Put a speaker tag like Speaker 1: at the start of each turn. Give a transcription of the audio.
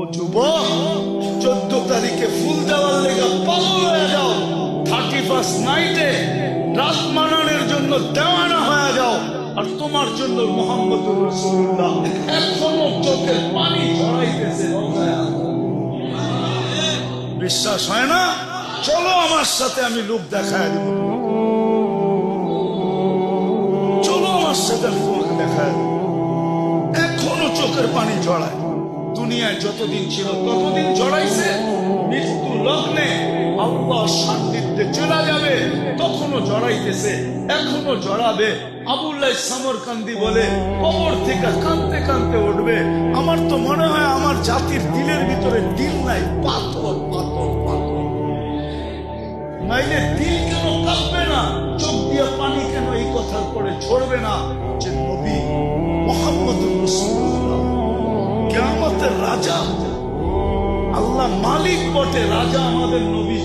Speaker 1: ও যুবক, 14 তারিখে ফুল দেওয়ার লেগে পাগল হয়ে যাও, 31st নাইটে রাত মানানোর জন্য দেওয়ানা হয়ে যাও, আর তোমার জন্য মুহাম্মদুর রাসূলুল্লাহ এখনো চোখের পানি ঝরাইতেছে। বিশ্বাস হয় না? চলো আমার সাথে, আমি লোক দেখায় দেব। চলো আমার সাথে, আমি তোমাকে দেখায় দেব। এখনো চোখের পানি ঝরায়। দুনিয়ায় যতদিন ছিল ততদিন ঝরাইছে। মৃত্যু লগ্নে আল্লাহ সান্নিধ্যে চলে যাবে, তখনও ঝরাইতেছে, এখনো ঝরাবে। আবুল্লাহ সামরকান্দি বলে, কবর থেকে কাঁদতে কাঁদতে উঠবে। আমার তো মনে হয় আমার জাতির দিলের ভিতরে দিল নাই, পাথর পাথর পাথর। নাইলে দিল কেন কাঁদবে না? চোখ দিয়ে পানি কেন এই কথার পরে ঝরবে না যে নবী মুহাম্মদুর রাসূলুল্লাহ কিয়ামতের রাজা, আল্লাহ মালিক বটে, রাজা আমাদের নবী